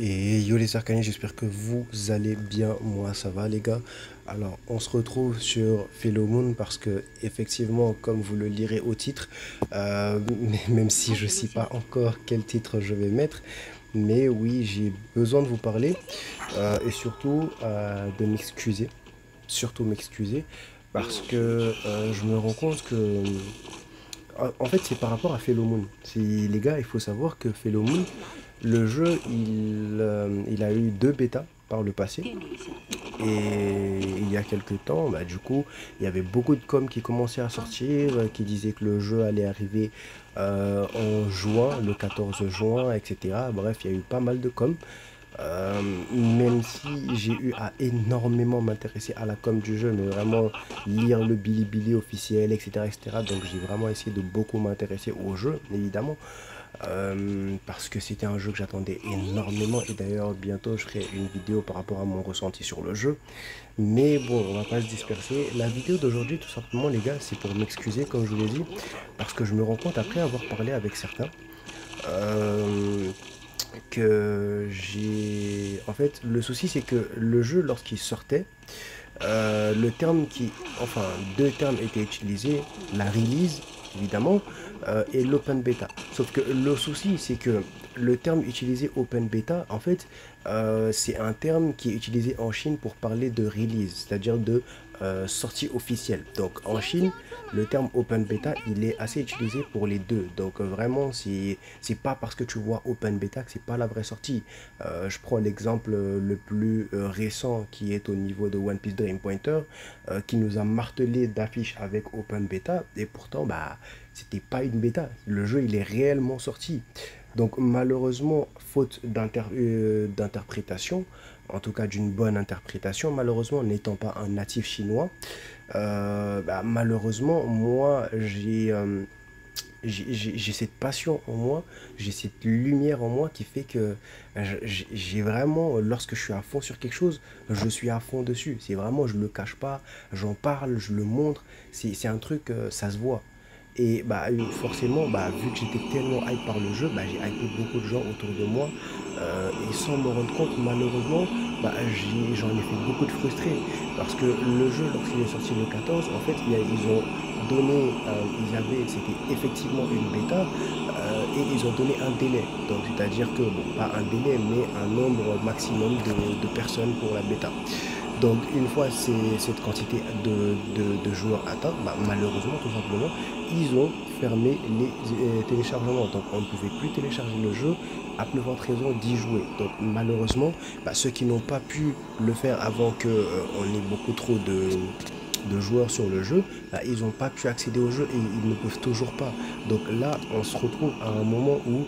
Et yo les Arcanis, j'espère que vous allez bien. Moi ça va les gars. Alors on se retrouve sur Fellow Moon parce que effectivement, comme vous le lirez au titre, même si je sais pas encore quel titre je vais mettre, mais oui, j'ai besoin de vous parler et surtout de m'excuser, surtout m'excuser parce que je me rends compte que en fait, c'est par rapport à Fellow Moon. Les gars, il faut savoir que Fellow Moon, le jeu, il a eu deux bêtas par le passé. Et il y a quelques temps, bah, du coup, il y avait beaucoup de com qui commençaient à sortir, qui disaient que le jeu allait arriver en juin, le 14 juin, etc. Bref, il y a eu pas mal de com. Même si j'ai eu à énormément m'intéresser à la com du jeu, mais vraiment lire le Bilibili officiel, etc., etc. Donc j'ai vraiment essayé de beaucoup m'intéresser au jeu, évidemment, parce que c'était un jeu que j'attendais énormément. Et d'ailleurs, bientôt, je ferai une vidéo par rapport à mon ressenti sur le jeu. Mais bon, on va pas se disperser. La vidéo d'aujourd'hui, tout simplement, les gars, c'est pour m'excuser, comme je vous l'ai dit, parce que je me rends compte, après avoir parlé avec certains, euh, que j'ai... En fait, le souci, c'est que le jeu, lorsqu'il sortait, le terme qui... Enfin, deux termes étaient utilisés, la release, évidemment, et l'open beta. Sauf que le souci, c'est que le terme utilisé open beta, en fait, c'est un terme qui est utilisé en Chine pour parler de release, c'est-à-dire de sortie officielle. Donc en Chine, le terme open beta, il est assez utilisé pour les deux. Donc vraiment, c'est pas parce que tu vois open beta que c'est pas la vraie sortie. Je prends l'exemple le plus récent qui est au niveau de One Piece Dream Pointer, qui nous a martelé d'affiches avec open beta, et pourtant, bah, c'était pas une bêta. Le jeu, il est réellement sorti. Donc malheureusement, faute d'interprétation, en tout cas d'une bonne interprétation, malheureusement, n'étant pas un natif chinois, bah, malheureusement, moi, j'ai cette passion en moi, j'ai cette lumière en moi qui fait que j'ai vraiment, lorsque je suis à fond sur quelque chose, je suis à fond dessus. C'est vraiment, je le cache pas, j'en parle, je le montre. C'est un truc, ça se voit. Et bah, forcément, bah, vu que j'étais tellement hype par le jeu, bah, j'ai hypé beaucoup de gens autour de moi. Et sans me rendre compte, malheureusement, bah, j'en ai fait beaucoup de frustrés. Parce que le jeu, lorsqu'il est sorti le 14, en fait, ils ont donné, c'était effectivement une bêta, et ils ont donné un délai. Donc, c'est-à-dire que, bon, pas un délai, mais un nombre maximum de personnes pour la bêta. Donc une fois cette quantité de joueurs atteints, bah, malheureusement tout simplement, ils ont fermé les téléchargements. Donc on ne pouvait plus télécharger le jeu à plus forte raison d'y jouer. Donc malheureusement, bah, ceux qui n'ont pas pu le faire avant que on ait beaucoup trop de joueurs sur le jeu, bah, ils n'ont pas pu accéder au jeu et ils ne peuvent toujours pas. Donc là, on se retrouve à un moment où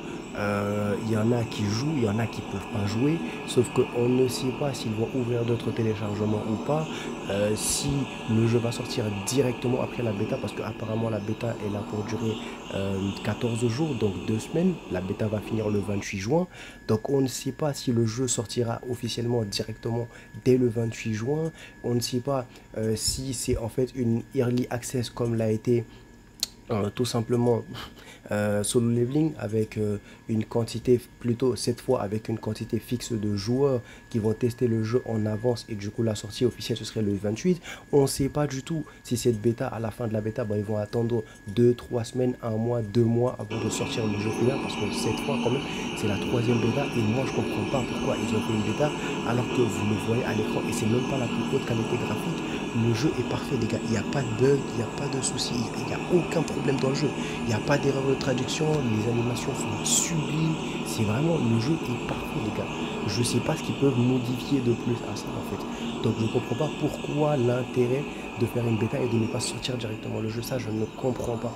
il y en a qui jouent, il y en a qui ne peuvent pas jouer, sauf qu'on ne sait pas s'ils vont ouvrir d'autres téléchargements ou pas, si le jeu va sortir directement après la bêta, parce qu'apparemment la bêta est là pour durer 14 jours, donc 2 semaines, la bêta va finir le 28 juin, donc on ne sait pas si le jeu sortira officiellement directement dès le 28 juin, on ne sait pas si c'est en fait une early access comme l'a été tout simplement solo leveling avec une quantité, plutôt cette fois avec une quantité fixe de joueurs qui vont tester le jeu en avance, et du coup la sortie officielle ce serait le 28. On ne sait pas du tout si cette bêta, à la fin de la bêta, bah, ils vont attendre 2 3 semaines, un mois, 2 mois avant de sortir le jeu final, parce que cette fois quand même c'est la troisième bêta, et moi je comprends pas pourquoi ils ont fait une bêta alors que vous le voyez à l'écran, et c'est même pas la plus haute qualité graphique. Le jeu est parfait les gars, il n'y a pas de bug, il n'y a pas de soucis, il n'y a aucun problème dans le jeu, il n'y a pas d'erreur de traduction, les animations sont sublimes, c'est vraiment, le jeu est parfait les gars. Je sais pas ce qu'ils peuvent modifier de plus à ça en fait. Donc je comprends pas pourquoi l'intérêt de faire une bêta et de ne pas sortir directement le jeu, ça je ne comprends pas.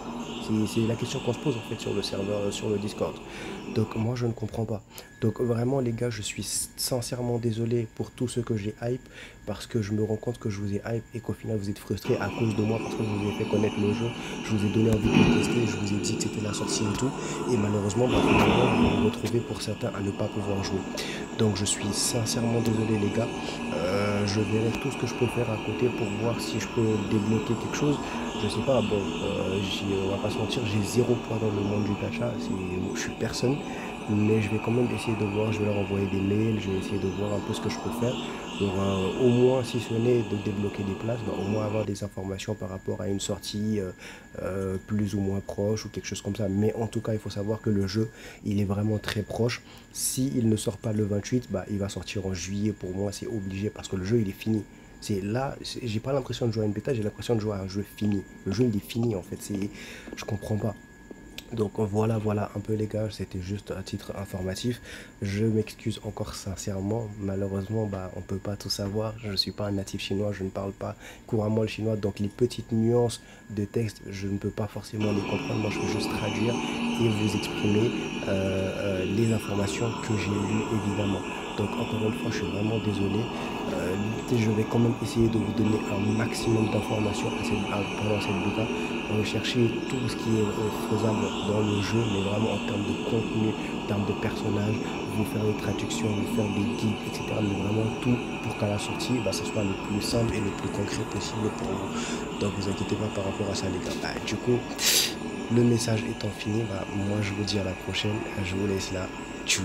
C'est la question qu'on se pose en fait sur le serveur, sur le Discord. Donc moi je ne comprends pas. Donc vraiment les gars, je suis sincèrement désolé pour tout ce que j'ai hype, parce que je me rends compte que je vous ai hype et qu'au final vous êtes frustrés à cause de moi, parce que je vous ai fait connaître le jeu, je vous ai donné envie de le tester, je vous ai dit que c'était la sortie et tout, et malheureusement bah, finalement vous vous retrouvez pour certains à ne pas pouvoir jouer. Donc je suis sincèrement désolé les gars. Je verrai tout ce que je peux faire à côté pour voir si je peux débloquer quelque chose. Je sais pas, bon, on va pas se mentir, j'ai zéro poids dans le monde du gacha, je suis personne. mais je vais quand même essayer de voir, je vais leur envoyer des mails, je vais essayer de voir un peu ce que je peux faire pour au moins, si ce n'est de débloquer des places, bah, au moins avoir des informations par rapport à une sortie plus ou moins proche ou quelque chose comme ça. Mais en tout cas, il faut savoir que le jeu, il est vraiment très proche. S'il ne sort pas le 28, bah, il va sortir en juillet. Pour moi, c'est obligé parce que le jeu, il est fini. C'est là, j'ai pas l'impression de jouer à une bêta, j'ai l'impression de jouer à un jeu fini. Le jeu, il est fini en fait. Je comprends pas. Donc voilà un peu les gars, c'était juste à titre informatif. Je m'excuse encore sincèrement, malheureusement bah, on peut pas tout savoir, je ne suis pas un natif chinois, je ne parle pas couramment le chinois, donc les petites nuances de texte, je ne peux pas forcément les comprendre, moi je peux juste traduire et vous exprimer les informations que j'ai lues évidemment. Donc encore une fois, je suis vraiment désolé. Je vais quand même essayer de vous donner un maximum d'informations pendant cette bêta, rechercher tout ce qui est faisable dans le jeu, mais vraiment en termes de contenu, en termes de personnages, vous faire des traductions, vous faire des guides, etc. Mais vraiment tout pour qu'à la sortie, bah, ça soit le plus simple et le plus concret possible pour vous. Donc vous inquiétez pas par rapport à ça les gars. Bah, du coup, le message étant fini, bah, moi je vous dis à la prochaine. Je vous laisse là. Tchuss.